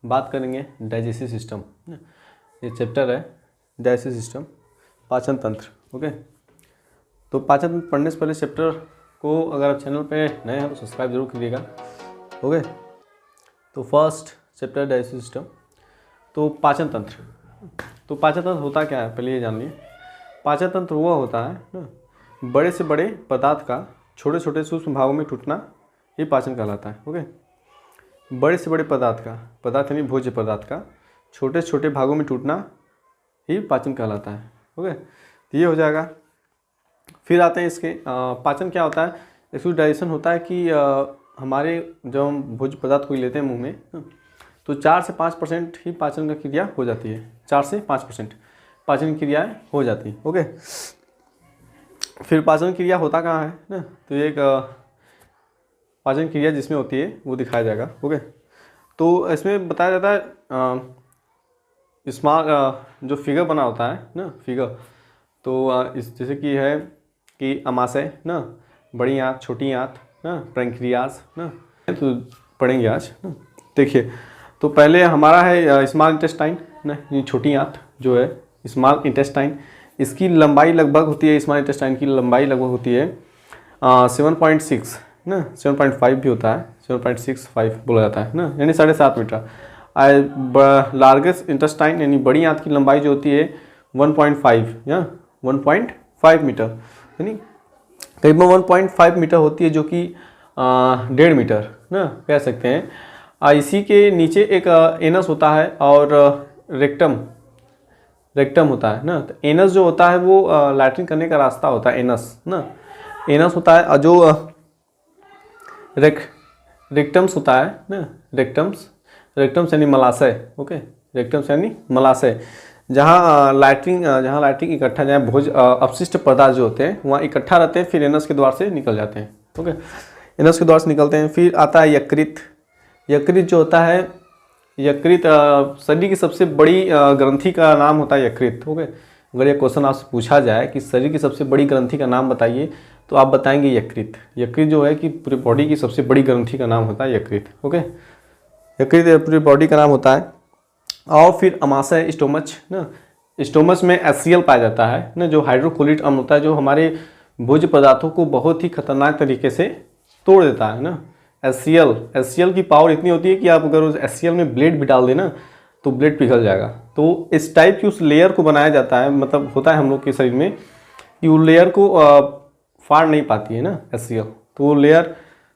बात करेंगे digestive system. ये चैप्टर है डाइजेस्टिव सिस्टम, पाचन तंत्र। ओके, तो पाचन तंत्र पढ़ने से पहले चैप्टर को अगर आप चैनल पे नए हैं तो सब्सक्राइब जरूर कीजिएगा। ओके, तो फर्स्ट चैप्टर डाइजेस्टिव सिस्टम। तो पाचन तंत्र, तो पाचन तंत्र होता क्या है पहले ये जान लीजिए। पाचन तंत्र वो होता है ना, बड़े से बड़े पदार्थ का छोटे छोटे सूक्ष्म भागों में टूटना, ये पाचन कहलाता है। ओके, बड़े से बड़े पदार्थ का, पदार्थ यानी भोज्य पदार्थ का छोटे छोटे भागों में टूटना ही पाचन कहलाता है। ओके, तो ये हो जाएगा। फिर आते हैं इसके पाचन क्या होता है। इसको डाइजेशन होता है कि हमारे जब हम भोज्य पदार्थ को लेते हैं मुंह में, तो 4 से 5% ही पाचन का क्रिया हो जाती है। 4 से 5% पाचन की क्रियाएँ हो जाती हैं। ओके, फिर पाचन क्रिया होता कहाँ है ना, तो एक पाचन क्रिया जिसमें होती है वो दिखाया जाएगा। ओके, तो इसमें बताया जाता है इसमें जो फिगर बना होता है ना, फिगर, तो इस जैसे कि है कि अमाशय ना, बड़ी आंत, छोटी आंत ना, पैंक्रियाज ना, तो पढ़ेंगे आज ना। देखिए, तो पहले हमारा है स्मॉल इंटेस्टाइन ना, ये छोटी आंत जो है स्मॉल इंटेस्टाइन, इसकी लंबाई लगभग होती है, स्मॉल इंटेस्टाइन की लंबाई लगभग होती है 7.6 ना, 7.5 भी होता है, 7.65 बोला जाता है ना, यानी 7.5 मीटर। लार्जेस्ट इंटेस्टाइन यानी बड़ी आंत की लंबाई जो होती है 1.5 या 1.5 मीटर, यानी करीबन 1.5 मीटर होती है, जो कि 1.5 मीटर ना कह सकते हैं। इसी के नीचे एक एनस होता है और रेक्टम होता है ना। तो एनस जो होता है वो लैट्रिन करने का रास्ता होता है, एनस ना, एनस होता है। और जो रेक्टम्स होता है ना, रेक्टम्स यानी मलाशय। ओके, रेक्टम्स यानी मलाशय, जहाँ लैट्रिन इकट्ठा, जहाँ भोज अपशिष्ट पदार्थ जो होते हैं वहाँ इकट्ठा रहते हैं, फिर एनस के द्वार से निकल जाते हैं। ओके, एनस के द्वार से निकलते हैं। फिर आता है यकृत। यकृत जो होता है, यकृत शरीर की सबसे बड़ी ग्रंथि का नाम होता है यकृत। ओके, अगर ये क्वेश्चन आपसे पूछा जाए कि शरीर की सबसे बड़ी ग्रंथि का नाम बताइए, तो आप बताएंगे यकृत। यकृत जो है कि पूरी बॉडी की सबसे बड़ी ग्रंथि का नाम होता है यकृत। ओके, यकृत पूरी बॉडी का नाम होता है। और फिर अमाशय, स्टोमच ना, स्टोमच में HCl पाया जाता है ना, जो हाइड्रोक्लोरिक अम्ल होता है, जो हमारे भोज्य पदार्थों को बहुत ही खतरनाक तरीके से तोड़ देता है ना। HCl की पावर इतनी होती है कि आप अगर उस HCl में ब्लेड भी डाल देना तो ब्लेड पिघल जाएगा। तो इस टाइप की उस लेयर को बनाया जाता है, मतलब होता है हम लोग के शरीर में कि उस लेयर को फाड़ नहीं पाती है ना HCl, तो वो लेयर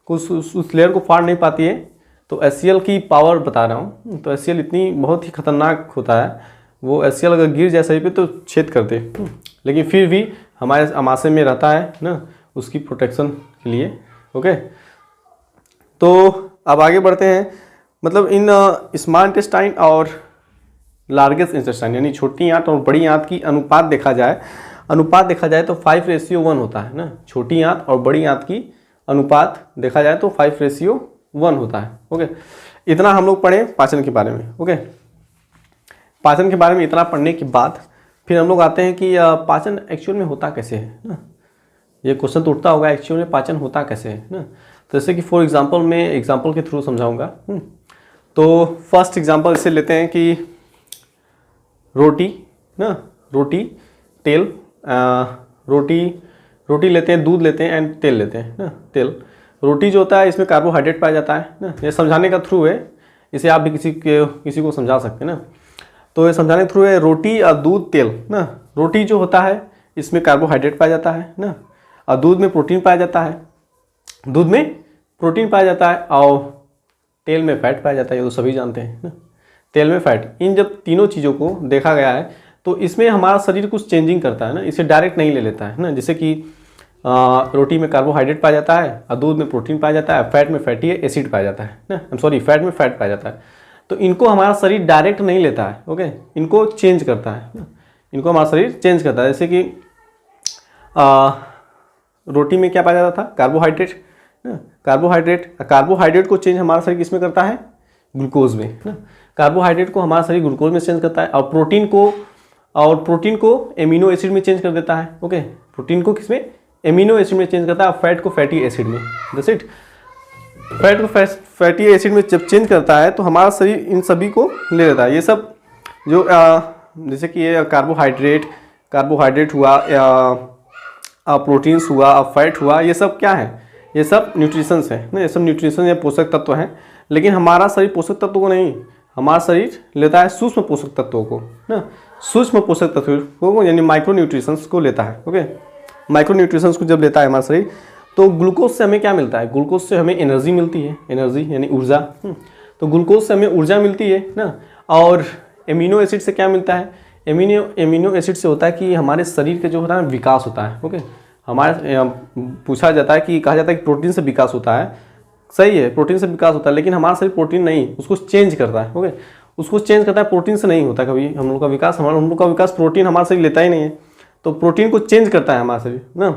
को उस लेयर को फाड़ नहीं पाती है। तो HCl की पावर बता रहा हूँ। तो HCl इतनी बहुत ही खतरनाक होता है, वो HCl अगर गिर जाए सही पे तो छेद कर दे, लेकिन फिर भी हमारे अमाशय में रहता है ना, उसकी प्रोटेक्शन के लिए। ओके, तो अब आगे बढ़ते हैं। मतलब इन स्मॉल इंटेस्टाइन और लार्जेस्ट इंटेस्टाइन यानी छोटी आंत और बड़ी आंत की अनुपात देखा जाए तो 5:1 होता है ना। छोटी आंत और बड़ी आंत की अनुपात देखा जाए तो 5:1 होता है। ओके, इतना हम लोग पढ़े पाचन के बारे में। ओके, पाचन के बारे में इतना पढ़ने के बाद फिर हम लोग आते हैं कि पाचन एक्चुअल में होता कैसे है ना। ये क्वेश्चन तो उठता होगा, एक्चुअल में पाचन होता कैसे है ना। तो जैसे कि फॉर एग्जांपल मैं एग्जांपल के थ्रू समझाऊंगा। तो फर्स्ट एग्जांपल इसे लेते हैं कि रोटी ना, रोटी, तेल, रोटी लेते हैं, दूध लेते हैं एंड तेल लेते हैं ना। तेल, रोटी जो होता है इसमें कार्बोहाइड्रेट पाया जाता है ना। ये समझाने का थ्रू है, इसे आप भी किसी को समझा सकते हैं ना। तो ये समझाने के थ्रू है, रोटी और दूध, तेल ना। रोटी जो होता है इसमें कार्बोहाइड्रेट पाया जाता है ना, और दूध में प्रोटीन पाया जाता है, और तेल में फैट पाया जाता है, ये तो सभी जानते हैं ना। तेल में फैट, इन जब तीनों चीज़ों को देखा गया है तो इसमें हमारा शरीर कुछ चेंजिंग करता है ना, इसे डायरेक्ट नहीं ले लेता है ना। जैसे कि रोटी में कार्बोहाइड्रेट पाया जाता है और दूध में प्रोटीन पाया जाता है, फैट में फैटी एसिड पाया जाता है ना, फैट में फैट पाया जाता है। तो इनको हमारा शरीर डायरेक्ट नहीं लेता है। ओके, इनको चेंज करता है ना, इनको हमारा शरीर चेंज करता है। जैसे कि रोटी में क्या पाया जाता था, कार्बोहाइड्रेट ना। कार्बोहाइड्रेट को चेंज हमारा शरीर किसमें करता है, ग्लूकोज में ना। कार्बोहाइड्रेट को हमारा शरीर ग्लूकोज में चेंज करता है, और प्रोटीन को एमिनो एसिड में चेंज कर देता है। ओके, प्रोटीन को किसमें, एमिनो एसिड में चेंज करता है, और फैट को फैटी एसिड में। That's it. फैट को फैटी एसिड में जब चेंज करता है तो हमारा शरीर इन सभी को ले लेता है। ये सब जो जैसे कि ये कार्बोहाइड्रेट हुआ, प्रोटीन्स हुआ, फैट हुआ, ये सब क्या है, ये सब न्यूट्रिशंस है ना, ये सब न्यूट्रिशन या पोषक तत्व हैं। लेकिन हमारा शरीर पोषक तत्व को नहीं, हमारा शरीर लेता है सूक्ष्म पोषक तत्वों को ना, सूक्ष्म पोषक तत्वों को यानी माइक्रो न्यूट्रिशंस को लेता है। ओके, माइक्रो न्यूट्रिशंस को जब लेता है हमारा शरीर तो ग्लूकोज से हमें क्या मिलता है, ग्लूकोज से हमें एनर्जी मिलती है, एनर्जी यानी ऊर्जा। तो ग्लूकोज से हमें ऊर्जा मिलती है ना। और एमिनो एसिड से क्या मिलता है, एमिनो एसिड से होता है कि हमारे शरीर का जो होता है विकास होता है। ओके, हमारे पूछा जाता है कि कहा जाता है कि प्रोटीन से विकास होता है, सही है, प्रोटीन से विकास होता है, लेकिन हमारा शरीर प्रोटीन नहीं, उसको चेंज करता है। ओके, उसको चेंज करता है, प्रोटीन से नहीं होता कभी हम लोग का विकास। हम लोग का विकास प्रोटीन हमारा शरीर लेता ही नहीं है, तो प्रोटीन को चेंज करता है हमारा शरीर ना।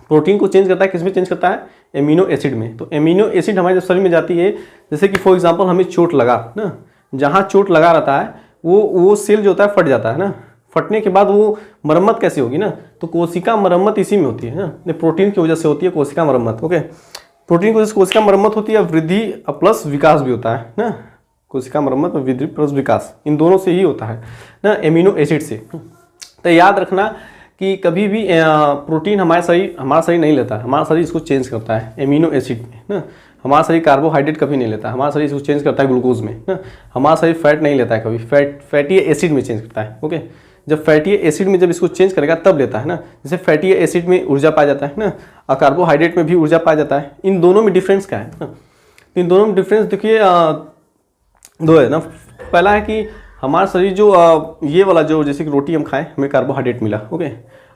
प्रोटीन को चेंज करता है, किस में चेंज करता है, एमिनो एसिड में। तो एमिनो एसिड हमारे शरीर में जाती है, जैसे कि फॉर एग्जांपल हमें चोट लगा ना, जहाँ चोट लगा रहता है वो सेल जो होता है फट जाता है ना। फटने के बाद वो मरम्मत कैसे होगी ना, तो कोशिका मरम्मत इसी में होती है ना, प्रोटीन की वजह से होती है कोशिका मरम्मत। ओके, प्रोटीन की वजह से कोशिका मरम्मत होती है, वृद्धि प्लस विकास भी होता है ना, कोशिका मरम्मत और वृद्धि प्लस विकास इन दोनों से ही होता है ना, एमिनो एसिड से। तो याद रखना कि कभी भी प्रोटीन हमारा शरीर नहीं लेता है, हमारा शरीर इसको चेंज करता है एमिनो एसिड में ना। हमारा शरीर कार्बोहाइड्रेट कभी नहीं लेता है, हमारा शरीर इसको चेंज करता है ग्लूकोज में ना। हमारा शरीर फैट नहीं लेता है कभी, फैटी एसिड में चेंज करता है। ओके, जब फैटी एसिड में जब इसको चेंज करेगा तब लेता है ना। जैसे फैटी एसिड में ऊर्जा पाया जाता है ना, और कार्बोहाइड्रेट में भी ऊर्जा पाया जाता है। इन दोनों में डिफरेंस क्या है ना, इन दोनों में डिफरेंस देखिए दो है ना। पहला है कि हमारा शरीर जो ये वाला जो जैसे कि रोटी हम खाएं हमें कार्बोहाइड्रेट मिला। ओके,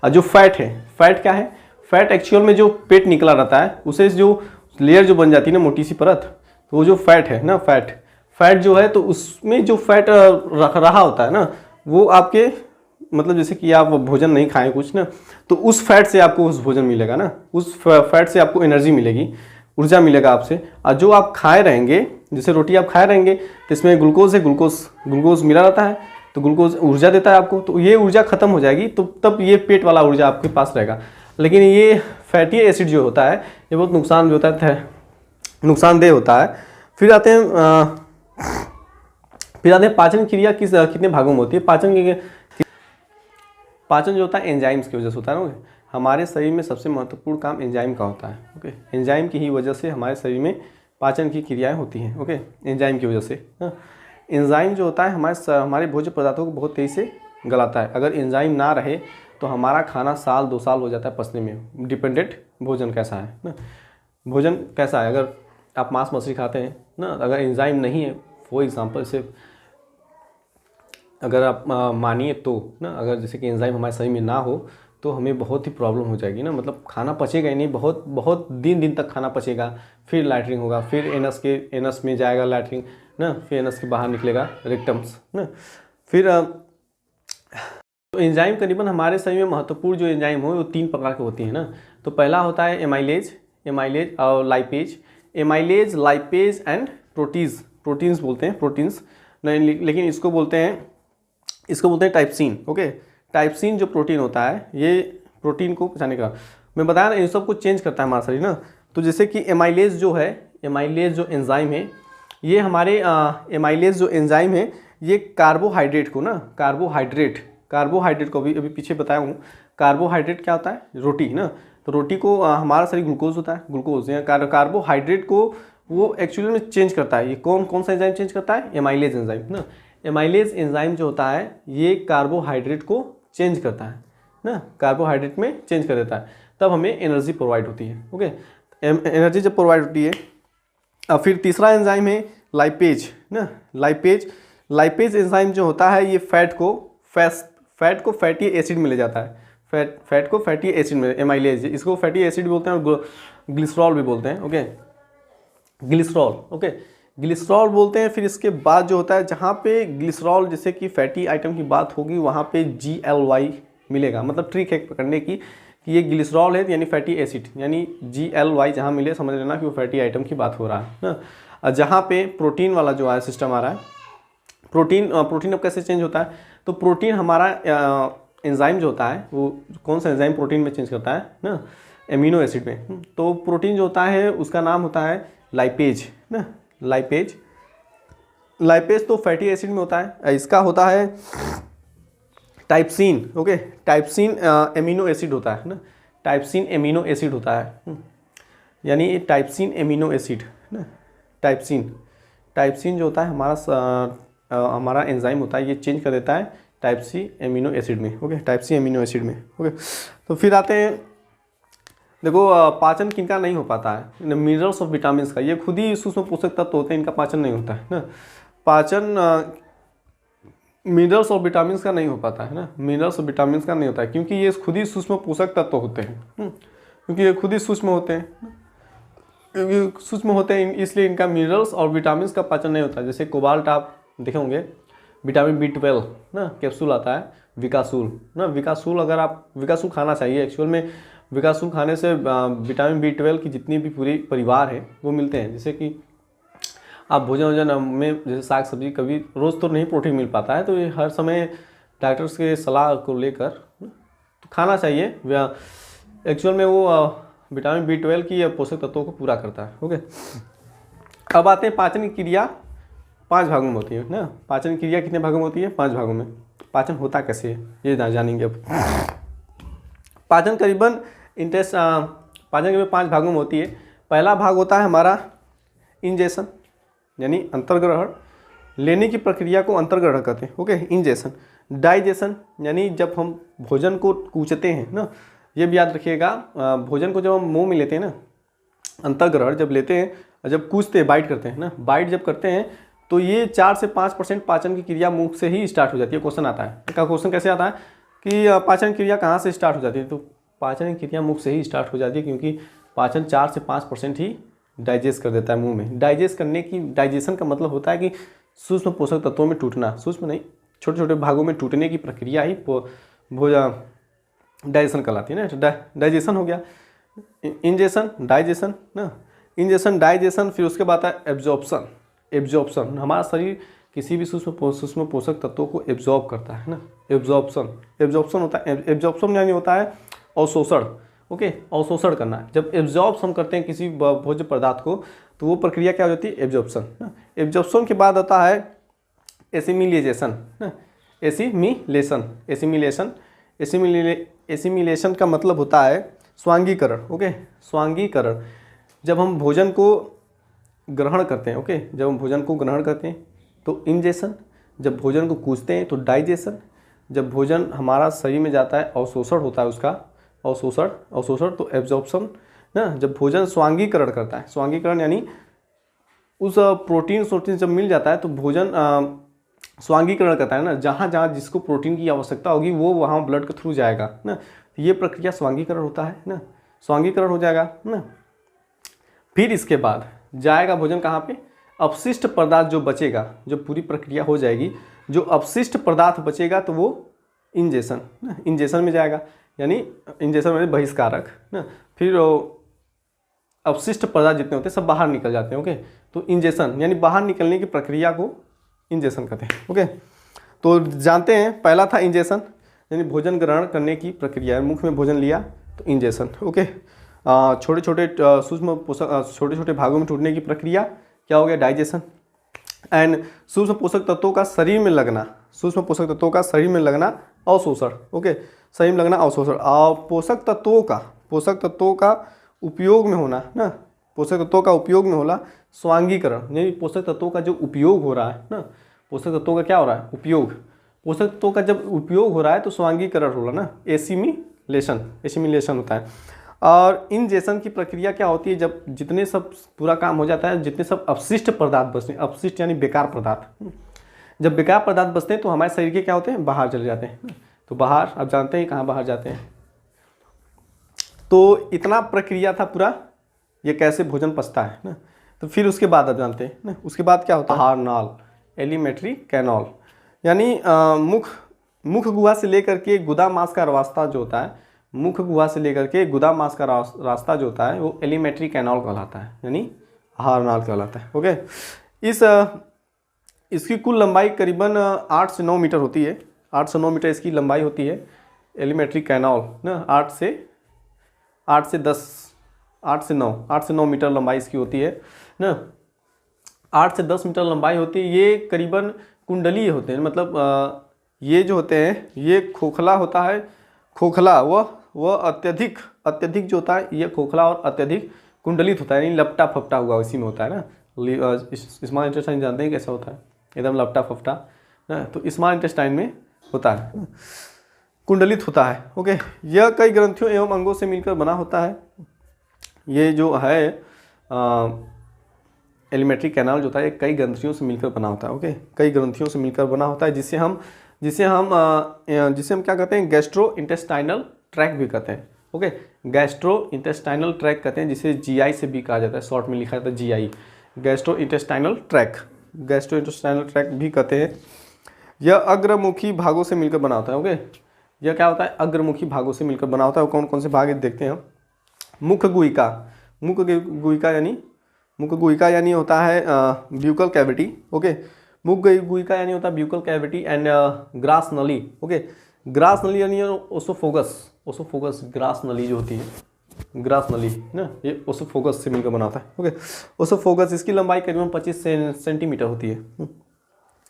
और जो फैट है, फैट क्या है, फैट एक्चुअल में जो पेट निकला रहता है उसे जो लेयर जो बन जाती है ना मोटी सी परत, तो वो जो फैट है ना, फैट जो है तो उसमें जो फैट रहा होता है ना वो आपके मतलब जैसे कि आप भोजन नहीं खाएं कुछ ना, तो उस फैट से आपको उस भोजन मिलेगा ना, उस फैट से आपको एनर्जी मिलेगी, ऊर्जा मिलेगा आपसे। और जो आप खाए रहेंगे, जैसे रोटी आप खाए रहेंगे तो इसमें ग्लूकोज है, ग्लूकोज मिला रहता है, तो ग्लूकोज ऊर्जा देता है आपको। तो ये ऊर्जा खत्म हो जाएगी तो तब ये पेट वाला ऊर्जा आपके पास रहेगा। लेकिन ये फैटी एसिड जो होता है ये बहुत नुकसान होता है, नुकसानदेह होता है। फिर आते हैं पाचन क्रिया कितने भागों में होती है। पाचन जो होता है एंजाइम्स की वजह से होता है ना। हमारे शरीर में सबसे महत्वपूर्ण काम एंजाइम का होता है। ओके, एंजाइम की ही वजह से हमारे शरीर में पाचन की क्रियाएं होती हैं। ओके, एंजाइम की वजह से। एंजाइम जो होता है हमारे भोज्य पदार्थों को बहुत तेज़ी से गलाता है। अगर एंजाइम ना रहे तो हमारा खाना साल 2 साल हो जाता है पचने में। डिपेंडेंट भोजन कैसा है ना, भोजन कैसा है, अगर आप मांस मछली खाते हैं ना, अगर एंजाइम नहीं है, फॉर एग्जांपल से अगर आप मानिए तो ना, अगर जैसे कि एंजाइम हमारे शरीर में ना हो तो हमें बहुत ही प्रॉब्लम हो जाएगी ना, मतलब खाना पचेगा ही नहीं, बहुत दिन तक खाना पचेगा, फिर लैट्रिन होगा, फिर एनस में जाएगा लैट्रिन ना, फिर एनस के बाहर निकलेगा रेक्टम्स ना। फिर तो एंजाइम करीबन हमारे शरीर में महत्वपूर्ण जो एंजाइम हो वो 3 प्रकार के होती हैं ना। तो पहला होता है एमाइलेज और lipase. Amylase, lipase and proteins बोलते हैं, प्रोटीन्स नहीं, लेकिन इसको बोलते हैं टाइपसिन। ओके, टाइपसिन जो प्रोटीन होता है ये प्रोटीन को पहचाने का मैं बताया ना, इन सब को चेंज करता है हमारा शरीर ना। तो जैसे कि एमाइलेज जो एंजाइम है ये हमारे एमाइलेज जो एंजाइम है ये कार्बोहाइड्रेट को ना, कार्बोहाइड्रेट को अभी पीछे बताया हूँ। कार्बोहाइड्रेट क्या होता है, रोटी ना, तो रोटी को हमारा शरीर ग्लूकोज होता है, ग्लूकोज या कार्बोहाइड्रेट को वो एक्चुअली में चेंज करता है। ये कौन सा एंजाइम चेंज करता है, एमाइलेज एंजाइम ना। एमाइलेज एंजाइम जो होता है ये कार्बोहाइड्रेट को चेंज करता है ना, कार्बोहाइड्रेट में चेंज कर देता है, तब हमें एनर्जी प्रोवाइड होती है। ओके, एनर्जी जब प्रोवाइड होती है। अब फिर तीसरा एंजाइम है लाइपेज ना। लाइपेज एंजाइम जो होता है ये फैट को फैटी एसिड में ले जाता है, फैट को फैटी एसिड में, एमाइलेज इसको फैटी एसिड भी बोलते हैं और ग्लिसरॉल भी बोलते हैं। ओके, ग्लिसरॉल बोलते हैं। फिर इसके बाद जो होता है जहाँ पे ग्लिसरॉल जैसे कि फैटी आइटम की बात होगी वहाँ पे GLY मिलेगा, मतलब ट्रिक है पकड़ने की कि ये ग्लिसरॉल है यानी फैटी एसिड, यानी GLY जहाँ मिले समझ लेना कि वो फैटी आइटम की बात हो रहा है ना। जहाँ पे प्रोटीन वाला जो है सिस्टम आ रहा है, प्रोटीन अब कैसे चेंज होता है, तो प्रोटीन हमारा एंजाइम जो होता है वो कौन सा एंजाइम प्रोटीन में चेंज करता है ना, एमिनो एसिड में। तो प्रोटीन जो होता है उसका नाम होता है लाइपेज ना, लाइपेज। लाइपेज तो फैटी एसिड में होता है, इसका होता है टाइपसिन। ओके, टाइपसिन एमिनो एसिड होता है ना, टाइपसिन एमिनो एसिड होता है। यानी टाइपसिन एमिनो एसिड ना, टाइपसिन, टाइपसिन जो होता है हमारा एंजाइम होता है, ये चेंज कर देता है टाइप सी एमिनो एसिड में। Okay, type C amino acid में। ओके, तो फिर आते हैं, देखो पाचन किनका नहीं हो पाता है, मिनरल्स और विटामिन का। ये खुद ही सूक्ष्म पोषक तत्व होते हैं, इनका पाचन नहीं होता है ना। पाचन मिनरल्स और विटामिन का नहीं हो पाता है ना, मिनरल्स और विटामिन का नहीं होता है, क्योंकि ये खुद ही सूक्ष्म पोषक तत्व होते हैं। क्योंकि ये खुद ही सूक्ष्म होते हैं, क्योंकि सूक्ष्म होते हैं इसलिए इनका मिनरल्स और विटामिन का पाचन नहीं होता। जैसे कोबाल्ट आप देखे होंगे, विटामिन B12 ना कैप्सूल आता है, विकासूल ना, विकासूल अगर आप विकासूल खाना चाहिए एक्चुअल में। विकासूल खाने से विटामिन B12 की जितनी भी पूरी परिवार है वो मिलते हैं। जैसे कि आप भोजन में जैसे साग सब्जी, कभी रोज़ तो नहीं प्रोटीन मिल पाता है, तो ये हर समय डॉक्टर्स के सलाह को लेकर तो खाना चाहिए। एक्चुअल में वो विटामिन B12 की पोषक तत्वों को पूरा करता है। ओके, अब आते हैं पाचन की क्रिया 5 भागों में होती है ना। पाचन की क्रिया कितने भागों में होती है? 5 भागों में। पाचन होता कैसे है ये जानेंगे अब। पाचन करीबन पाचन करीबन 5 भागों में होती है। पहला भाग होता है हमारा इंजेशन, यानी अंतर्ग्रहण, लेने की प्रक्रिया को अंतर्ग्रहण कहते हैं। Okay, ingestion. डाइजेशन, यानी जब हम भोजन को कूचते हैं ना, ये भी याद रखिएगा, भोजन को जब हम मुंह में लेते हैं ना, अंतर्ग्रहण जब लेते हैं, जब कूचते हैं, बाइट करते हैं ना, बाइट जब करते हैं तो ये 4 से 5% पाचन की क्रिया मुख से ही स्टार्ट हो जाती है। क्वेश्चन आता है, का क्वेश्चन कैसे आता है कि पाचन क्रिया कहाँ से स्टार्ट हो जाती है? तो पाचन क्रिया मुख से ही स्टार्ट हो जाती है, क्योंकि पाचन 4 से 5% ही डाइजेस्ट कर देता है मुंह में। डाइजेस्ट करने की, डाइजेशन का मतलब होता है कि सूक्ष्म पोषक तत्वों में टूटना, सूक्ष्म नहीं, छोटे छोटे भागों में टूटने की प्रक्रिया ही भोजन डाइजेशन कहलाती है ना। डाइजेशन हो गया, इंजेशन, डाइजेशन ना, इंजेशन, डाइजेशन, फिर उसके बाद आता है एब्जॉर्प्शन। एब्जॉर्प्शन, हमारा शरीर किसी भी सूक्ष्म पोषक तत्वों को एब्जॉर्ब करता है ना। एब्जॉर्प्शन, एब्जॉर्प्शन होता है, एब्जॉर्प्शन यानी होता है अवशोषण। ओके, अवशोषण करना। जब एब्जॉर्ब हम करते हैं किसी भोज्य पदार्थ को, तो वो प्रक्रिया क्या हो जाती है? एब्जॉर्प्शन। एब्जॉर्प्शन के बाद आता है एसिमिलेशन ना, एसिमिलेशन, एसिमिलेशन, एसिमिलेशन का मतलब होता है स्वांगीकरण। ओके, स्वांगीकरण, जब हम भोजन को ग्रहण करते हैं, ओके, जब हम भोजन को ग्रहण करते हैं तो इंजेशन, जब भोजन को कूचते हैं तो डाइजेशन, जब भोजन हमारा शरीर में जाता है अवशोषण होता है उसका, अवशोषण तो एब्जॉर्प्शन ना। जब भोजन स्वांगीकरण करता है, स्वांगीकरण यानी उस प्रोटीन जब मिल जाता है तो भोजन स्वांगीकरण करता है ना, जहाँ जहाँ जिसको प्रोटीन की आवश्यकता होगी वो वहाँ ब्लड के थ्रू जाएगा ना, ये प्रक्रिया स्वांगीकरण होता है ना, स्वांगीकरण हो जाएगा ना। फिर इसके बाद जाएगा भोजन कहाँ पे? अपशिष्ट पदार्थ जो बचेगा, जो पूरी प्रक्रिया हो जाएगी, जो अपशिष्ट पदार्थ बचेगा तो वो इंजेशन ना, इंजेशन में जाएगा, यानी इंजेशन में बहिष्कारक ना। फिर अपशिष्ट पदार्थ जितने होते हैं सब बाहर निकल जाते हैं। ओके, तो इंजेशन यानी बाहर निकलने की प्रक्रिया को इंजेशन कहते हैं। ओके, तो जानते हैं पहला था इंजेशन, यानी भोजन ग्रहण करने की प्रक्रिया, मुख में भोजन लिया तो इंजेशन। ओके, छोटे छोटे सूक्ष्म पोषक, छोटे छोटे भागों में टूटने की प्रक्रिया क्या हो गया? डाइजेशन। एंड सूक्ष्म पोषक तत्वों का शरीर में लगना, सूक्ष्म पोषक तत्वों का शरीर में लगना अवशोषण। ओके, शरीर में लगना अवशोषण। और पोषक तत्वों का उपयोग में होना ना, पोषक तत्वों का उपयोग में होला स्वांगीकरण, यानी पोषक तत्वों का जो उपयोग हो रहा है ना, पोषक तत्वों का क्या हो रहा है? उपयोग। पोषक तत्वों का जब उपयोग हो रहा है तो स्वांगीकरण होला ना, एसिमिलेशन होता है। और इंजेशन की प्रक्रिया क्या होती है? जब जितने सब पूरा काम हो जाता है, जितने सब अपशिष्ट पदार्थ बचते हैं, अपशिष्ट यानी बेकार पदार्थ, जब बेकार पदार्थ बचते हैं तो हमारे शरीर के क्या होते हैं? बाहर चले जाते हैं। तो बाहर, आप जानते हैं कहाँ बाहर जाते हैं। तो इतना प्रक्रिया था पूरा, ये कैसे भोजन पचता है ना। तो फिर उसके बाद आप जानते हैं ना, उसके बाद क्या होता है? आहार नाल, एलिमेंट्री कैनाल, यानी मुख गुहा से लेकर के गुदा मांस का रास्ता जो होता है, मुख गुहा से लेकर के गुदा मांस का रास्ता जो होता है वो एलिमेंट्री कैनाल कहलाता है, यानी आहार नाल कहलाता है। ओके, इसकी कुल लंबाई करीबन 8 से 9 मीटर होती है, 8 से 9 मीटर इसकी लंबाई होती है, एलिमेंट्री कैनाल ना। 8 से 9 मीटर लंबाई इसकी होती है। ना, 8 से 10 मीटर लंबाई होती है। ये करीबन कुंडलीय होते हैं, मतलब ये जो होते हैं ये खोखला होता है, खोखला वह अत्यधिक जो होता है ये खोखला और अत्यधिक कुंडलित होता है, यानी लपटा फपटा हुआ इसी में होता है ना। स्मॉल इंटेस्टाइन जानते हैं कैसा होता है, एकदम लपटा फपटा ना, तो स्मॉल इंटेस्टाइन में होता है, कुंडलित होता है। ओके, यह कई ग्रंथियों एवं अंगों से मिलकर बना होता है। ये जो है एलिमेंट्री कैनाल जो होता है कई ग्रंथियों से मिलकर बना होता है। ओके, कई ग्रंथियों से मिलकर बना होता है, जिसे हम क्या कहते हैं, गैस्ट्रो इंटेस्टाइनल ट्रैक भी कहते हैं। ओके, गैस्ट्रो इंटेस्टाइनल ट्रैक कहते हैं, जिसे जीआई से भी कहा जाता है, शॉर्ट में लिखा जाता है GI, gastro intestinal tract, gastro intestinal tract भी कहते हैं। यह अग्रमुखी भागों से मिलकर बना होता है। ओके, यह क्या होता है, अग्रमुखी भागों से मिलकर बना होता है। कौन कौन से भाग देखते हैं हम। मुख गुहिका यानी होता है ब्यूकल कैविटी। ओके, मुख गुहिका यानी होता है ब्यूकल कैविटी एंड ग्रास नली। ओके, ग्रास नली यानी ओसोफोगस ग्रास नली जो होती है, ग्रास नली ना, ये ओसोफोगस से मिलकर बनाता है। ओके, ओसोफोगस, इसकी लंबाई करीबन 25 सेंटीमीटर होती है,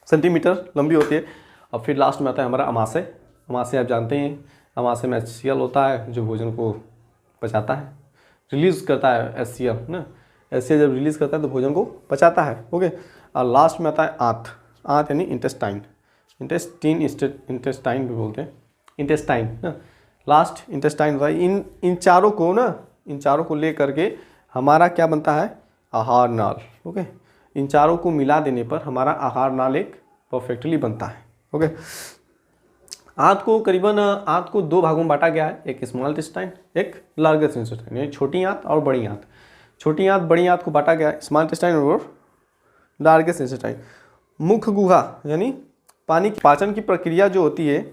सेंटीमीटर लंबी होती है। और फिर लास्ट में आता है हमारा अमाशय। अमाशय आप जानते हैं, अमाशय में HCl होता है जो भोजन को पचाता है, रिलीज करता है HCl ना, HCl जब रिलीज करता है तो भोजन को पचाता है। ओके, और लास्ट में आता है आंत यानी इंटेस्टाइन भी बोलते हैं, इंटेस्टाइन ना, लास्ट इंटेस्टाइन होता है। इन चारों को ले करके हमारा क्या बनता है, आहार नाल। ओके, इन चारों को मिला देने पर हमारा आहार नाल एक परफेक्टली बनता है। ओके, आंत को 2 भागों में बांटा गया है, एक स्मॉल इंटेस्टाइन, एक लार्जेस्ट इंटेस्टाइन, यानी छोटी आंत और बड़ी आंत। बड़ी आंत को बांटा गया है स्मॉल इंटेस्टाइन और लार्जेस्ट इंटेस्टाइन। मुख गुहा यानी पाचन की प्रक्रिया जो होती है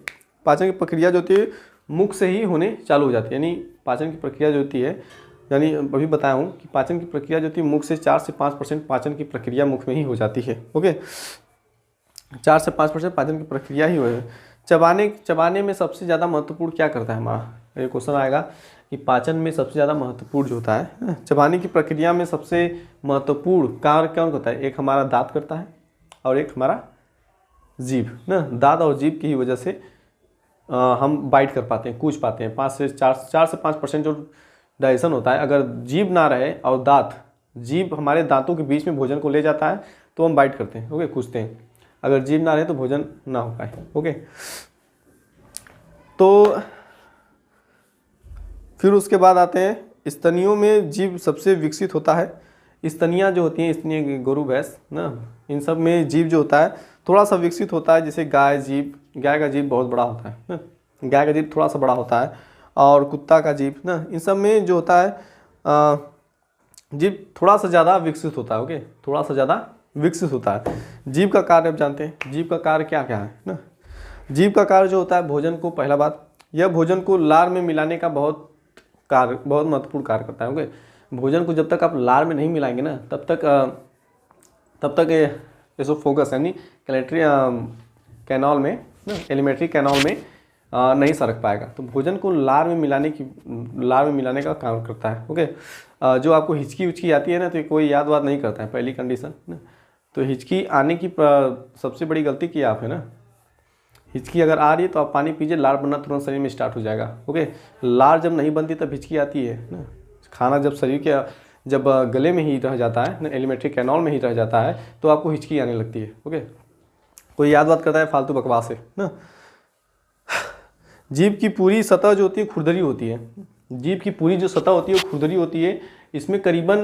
मुख से ही होने चालू हो जाती है, यानी पाचन की प्रक्रिया जो होती है, यानी अभी बताया हूँ कि पाचन की प्रक्रिया जो होती है मुख से 4 से 5% पाचन की प्रक्रिया मुख में ही हो जाती है। ओके, 4 से 5% पाचन की प्रक्रिया ही हो है। चबाने में सबसे ज़्यादा महत्वपूर्ण क्या करता है हमारा, ये क्वेश्चन आएगा कि पाचन में सबसे ज़्यादा महत्वपूर्ण जो होता है, चबाने की प्रक्रिया में सबसे महत्वपूर्ण कार्य कौन होता है, एक हमारा दांत करता है और एक हमारा जीभ ना। दांत और जीभ की ही वजह से हम बाइट कर पाते हैं, कूच पाते हैं। 4 से 5% जो डाइजेशन होता है, अगर जीभ ना रहे और जीभ हमारे दांतों के बीच में भोजन को ले जाता है तो हम बाइट करते हैं। ओके, कूचते हैं। अगर जीभ ना रहे तो भोजन ना हो पाए। ओके, तो फिर उसके बाद आते हैं स्तनियों में जीभ सबसे विकसित होता है। स्तनियाँ जो होती हैं, स्तनीय गोरु भैंस ना, इन सब में जीभ जो होता है थोड़ा सा विकसित होता है। जैसे गाय का जीभ बहुत बड़ा होता है ना, गाय का जीभ थोड़ा सा बड़ा होता है, और कुत्ता का जीभ ना, इन सब में जो होता है जीभ थोड़ा सा ज़्यादा विकसित होता है। ओके, थोड़ा सा ज़्यादा विकसित होता है। जीभ का कार्य आप जानते हैं, जीभ का कार्य क्या क्या है ना। जीभ का कार्य जो होता है भोजन को, पहला बात, यह भोजन को लार में मिलाने का बहुत महत्वपूर्ण कार्य करता है। ओके, भोजन को जब तक आप लार में नहीं मिलाएंगे ना तब तक एसोफेगस यानी कैनाल में ना, एलिमेंट्री कैनाल में नहीं सरक पाएगा। तो भोजन को लार में मिलाने का काम करता है। ओके, जो आपको हिचकी उचकी आती है ना, तो कोई याद वाद नहीं करता है, पहली कंडीशन ना। तो हिचकी आने की सबसे बड़ी गलती की आप है ना, हिचकी अगर आ रही है तो आप पानी पीजिए, लार बनना तुरंत शरीर में स्टार्ट हो जाएगा। ओके, लार जब नहीं बनती तब हिचकी आती है ना। खाना जब शरीर के जब गले में ही रह जाता है ना, एलिमेंट्री कैनाल में ही रह जाता है, तो आपको हिचकी आने लगती है। ओके, कोई याद बात करता है फालतू बकवास है ना। जीभ की पूरी सतह जो होती है खुरदरी होती है। जीभ की पूरी जो सतह होती है वो खुरदरी होती है। इसमें करीबन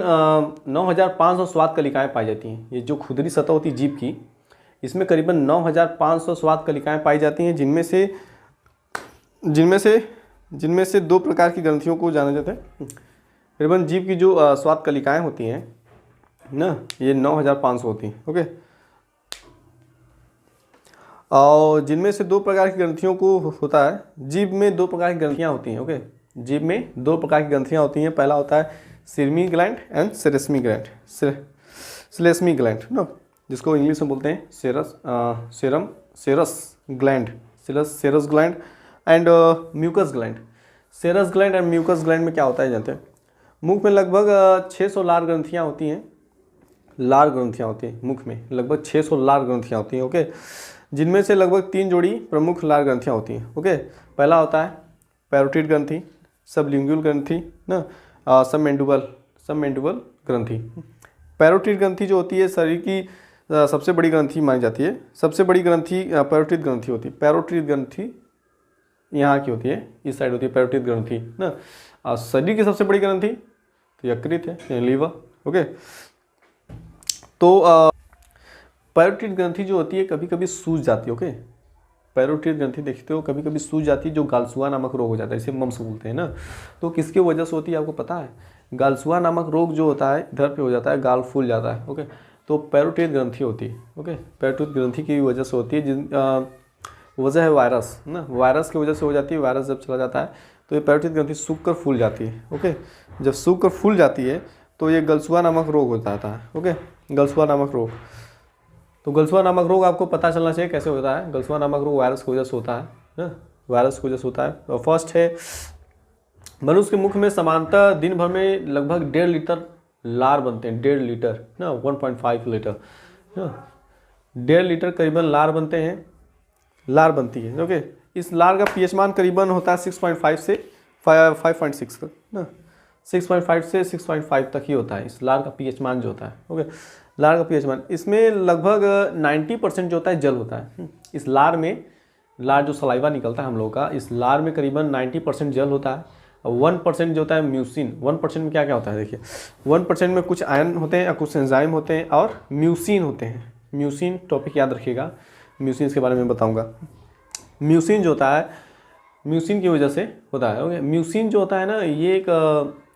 9500 स्वाद कलिकाएँ पाई जाती हैं। ये जो खुरदरी सतह होती है जीभ की, इसमें करीबन 9500 स्वाद कलिकाएँ पाई जाती हैं, जिनमें से 2 प्रकार की ग्रंथियों को जाना जाता है। करीबन जीभ की जो स्वाद कलिकाएँ होती हैं ना, ये 9500 होती हैं। ओके, और जिनमें से 2 प्रकार की ग्रंथियों को होता है। जीभ में 2 प्रकार की ग्रंथियाँ होती हैं। ओके, जीभ में 2 प्रकार की ग्रंथियाँ होती हैं। पहला होता है सिरमी ग्लैंड एंड सेरेस्मी ग्लैंड ना, जिसको इंग्लिश में बोलते हैं serous gland and mucous gland. Serous gland and mucous gland में क्या होता है जानते हैं। मुख में लगभग 600 लार ग्रंथियाँ होती हैं। लार ग्रंथियाँ होती हैं मुख में, लगभग 600 लार ग्रंथियाँ होती हैं। ओके, जिनमें से लगभग 3 जोड़ी प्रमुख लार ग्रंथियाँ होती हैं। ओके, पहला होता है पैरोटिड ग्रंथि, सबलिंगुअल ग्रंथि ना, सबमेंडिबल ग्रंथि। पैरोटिड ग्रंथि जो होती है शरीर की सबसे बड़ी ग्रंथि मानी जाती है। सबसे बड़ी ग्रंथि पैरोटिड ग्रंथि होती है। पैरोटिड ग्रंथि यहाँ की होती है, इस साइड होती है पैरोटिड ग्रंथि ना। शरीर की सबसे बड़ी ग्रंथि तो यकृत है, लीवर। ओके, तो पैरोटिड ग्रंथि जो होती है कभी कभी सूज जाती है। ओके, पैरोटिड ग्रंथि देखते हो कभी कभी सूज जाती है, जो गालसुआ नामक रोग हो जाता है, इसे मम्स बोलते हैं ना। तो किसकी वजह से होती है आपको पता है? गालसुआ नामक रोग जो होता है इधर पे हो जाता है, गाल फूल जाता है। ओके, तो पैरोटिड ग्रंथि होती है। ओके, पैरोटिड ग्रंथि की वजह से होती है, जिन वजह है वायरस ना, वायरस की वजह से हो जाती है। वायरस जब चला जाता है तो ये पैरोटिड ग्रंथि सूख कर फूल जाती है। ओके, जब सूख कर फूल जाती है तो ये गलसुआ नामक रोग हो जाता है। ओके, गलसुआ नामक रोग। तो गलसुआ नामक रोग आपको पता चलना चाहिए कैसे होता है। गलसुआ नामक रोग वायरस की वजह से होता है ना, वायरस की वजह से होता है। तो फर्स्ट है, मनुष्य के मुख में समानतः दिन भर में लगभग 1.5 लीटर लार बनते हैं। 1.5 लीटर ना, 1.5 लीटर ना, 1.5 लीटर करीबन लार बनते हैं, लार बनती है। ओके, इस लार का पीएच मान करीबन होता है 6.5 से 5.6 तक ना, 6.5 से 6.5 तक ही होता है इस लार का पीएच मान जो होता है। ओके, लार का पीएच मान, इसमें लगभग 90% जो होता है जल होता है। इस लार में, लार जो सलाइवा निकलता है हम लोगों का, इस लार में करीबन 90% जल होता है। 1% जो होता है म्यूसिन। 1% में क्या क्या होता है देखिए, 1% में कुछ आयन होते हैं, कुछ एंजाइम होते हैं और म्यूसिन होते हैं। म्यूसिन टॉपिक याद रखिएगा, म्यूसिन के बारे में बताऊंगा। म्यूसिन जो होता है, म्यूसिन की वजह से होता है। ओके, म्यूसिन जो होता है ना, ये एक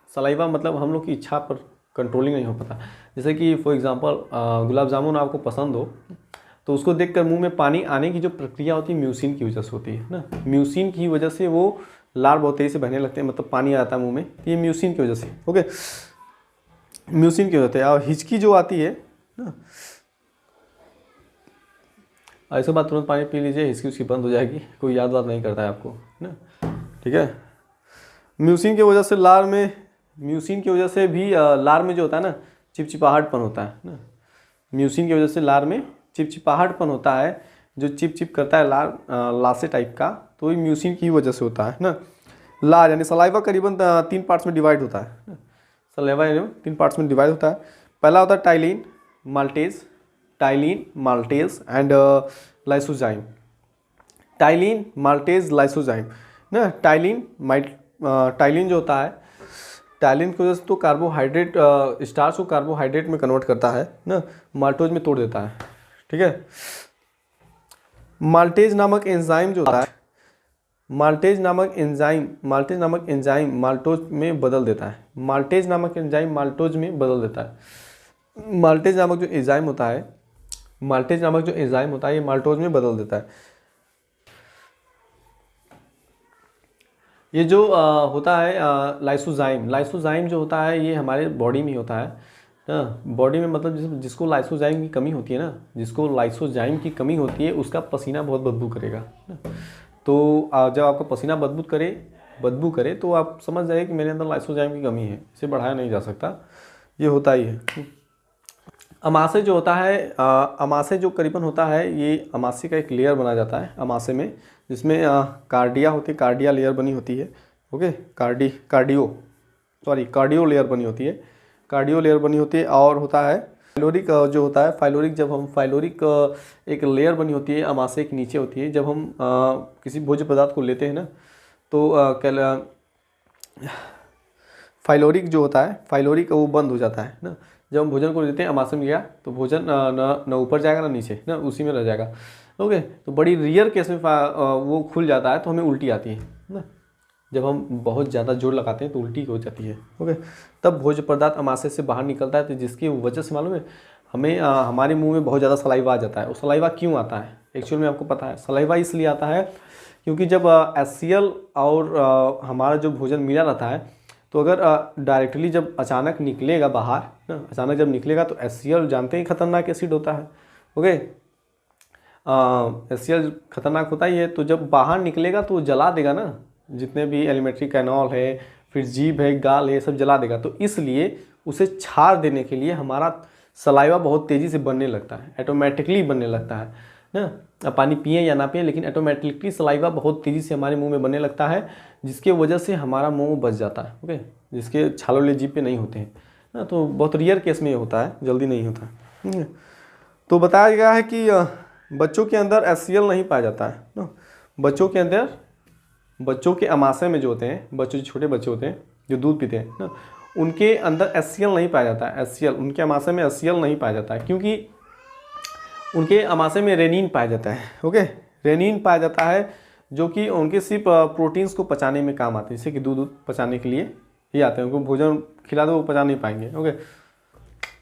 सलाइवा, मतलब हम लोग की इच्छा पर कंट्रोलिंग नहीं हो पाता। जैसे कि फॉर एग्जांपल गुलाब जामुन आपको पसंद हो तो उसको देखकर मुंह में पानी आने की जो प्रक्रिया होती है म्यूसिन की वजह से होती है ना। म्यूसिन की वजह से वो लार बहुत तेज़ी से बहने लगते हैं, मतलब पानी आता है मुंह में, तो ये म्यूसिन की वजह से। ओके, म्यूसिन की वजह से। और हिचकी जो आती है ना, ऐसे बात तुरंत पानी पी लीजिए, हिचकी उसकी बंद हो जाएगी, कोई याद बात नहीं करता है आपको ना। ठीक है, म्यूसिन की वजह से लार में, म्यूसिन की वजह से भी लार में जो होता है ना चिपचिपाहटपन होता है ना। म्यूसिन की वजह से लार में चिपचिपाहटपन होता है, जो चिप चिप करता है लार, लासे टाइप का, तो ये म्यूसिन की वजह से होता है ना। लार यानी सलाइवा करीबन 3 पार्ट्स में डिवाइड होता है। सलाइवा यानी 3 पार्ट्स में डिवाइड होता है। पहला होता है ptyalin, maltase, ptyalin, maltase and lysozyme. Ptyalin, maltase, lysozyme ना। टाइलिन जो होता है, टाइलिन की वजह से तो कार्बोहाइड्रेट, स्टार्च को कार्बोहाइड्रेट में कन्वर्ट करता है ना, माल्टोज में तोड़ देता है। ठीक है, माल्टेज नामक एंजाइम जो होता है, माल्टेज नामक एंजाइम माल्टोज में बदल देता है। माल्टेज नामक एंजाइम माल्टोज में बदल देता है। माल्टेज नामक जो एंजाइम होता है, माल्टेज नामक जो एंजाइम होता है ये माल्टोज में बदल देता है। ये जो होता है लाइसोजाइम, लाइसोजाइम जो होता है ये हमारे बॉडी में होता है ना। बॉडी में मतलब जिसको लाइसोजाइम की कमी होती है ना, जिसको लाइसोजाइम की कमी होती है उसका पसीना बहुत बदबू करेगा ना। तो जब आपका पसीना बदबू करे तो आप समझ जाइए कि मेरे अंदर लाइसोजाइम की कमी है, इसे बढ़ाया नहीं जा सकता, ये होता ही है। अमाशय जो होता है, अमाशय जो करीबन होता है, ये अमाशय का एक लेयर बना जाता है अमाशय में, जिसमें कार्डिया होती है, कार्डिया लेयर बनी होती है। ओके, कार्डियो लेयर बनी होती है, कार्डियो लेयर बनी होती है। और होता है फाइलोरिक जो होता है, फाइलोरिक, जब हम फाइलोरिक एक लेयर बनी होती है अमाशय के नीचे होती है। जब हम किसी भोज्य पदार्थ को लेते हैं ना तो फाइलोरिक जो होता है, फाइलोरिक वो बंद हो जाता है ना। जब हम भोजन को लेते हैं अमाशय में गया तो भोजन न ऊपर जाएगा ना नीचे ना, उसी में रह जाएगा। ओके, तो बड़ी रियर केस में वो खुल जाता है तो हमें उल्टी आती है ना। जब हम बहुत ज़्यादा जोर लगाते हैं तो उल्टी हो जाती है। ओके, तब भोज्य पदार्थ अमाशय से बाहर निकलता है, तो जिसकी वजह से मालूम है हमें हमारे मुंह में बहुत ज़्यादा सलाइवा आ जाता है। वो सलाइवा क्यों आता है एक्चुअल में आपको पता है? सलाइवा इसलिए आता है क्योंकि जब HCl और हमारा जो भोजन मिला रहता है, तो अगर डायरेक्टली जब अचानक निकलेगा बाहर ना, अचानक जब निकलेगा तो HCl जानते ही खतरनाक एसिड होता है। ओके, HCl खतरनाक होता ही है, तो जब बाहर निकलेगा तो जला देगा ना, जितने भी एलिमेंट्री कैनॉल है, फिर जीभ है, गाल है, सब जला देगा। तो इसलिए उसे छाड़ देने के लिए हमारा सलाइवा बहुत तेज़ी से बनने लगता है, ऑटोमेटिकली बनने लगता है ना। अब पानी पिए या ना पिए, लेकिन ऑटोमेटिकली सलाइवा बहुत तेज़ी से हमारे मुंह में बनने लगता है, जिसके वजह से हमारा मुंह बच जाता है। ओके, जिसके छाले वाले जीभ पे नहीं होते हैं ना, तो बहुत रेयर केस में ये होता है, जल्दी नहीं होता है। तो बताया गया है कि बच्चों के अंदर HCl नहीं पाया जाता है ना। बच्चों के अंदर, बच्चों के अमाशय में जो होते हैं, बच्चों जो छोटे बच्चे होते हैं जो दूध पीते हैं ना, उनके अंदर HCl नहीं पाया जाता है। HCl, उनके अमाशय में HCl नहीं पाया जाता है, क्योंकि उनके अमाशय में रेनिन पाया जाता है। ओके, रेनिन पाया जाता है, जो कि उनके सिर्फ प्रोटीन्स को पचाने में काम आते हैं, जैसे कि दूध पचाने के लिए ही आते हैं। उनको भोजन खिला दो वो पचा नहीं पाएंगे। ओके,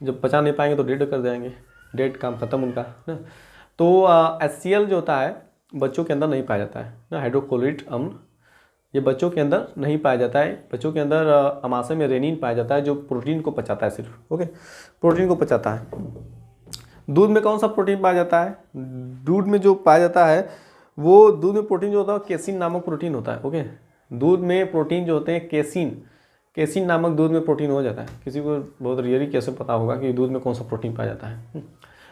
जब पचा नहीं पाएंगे तो डेड कर देंगे, डेड, काम खत्म उनका ना। तो HCl जो होता है बच्चों के अंदर नहीं पाया जाता है ना। हाइड्रोक्लोरिक अम्ल ये बच्चों के अंदर नहीं पाया जाता है। बच्चों के अंदर अमाशय में रेनिन पाया जाता है, जो प्रोटीन को पचाता है सिर्फ। ओके, प्रोटीन को पचाता है। दूध में कौन सा प्रोटीन पाया जाता है? दूध में जो पाया जाता है वो, दूध में प्रोटीन जो होता है केसिन नामक प्रोटीन होता है। ओके, दूध में प्रोटीन जो होते हैं केसिन नामक दूध में प्रोटीन हो जाता है। किसी को बहुत रियली कैसे पता होगा कि दूध में कौन सा प्रोटीन पाया जाता है?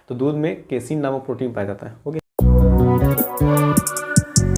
तो दूध में केसिन नामक प्रोटीन पाया जाता है। ओके।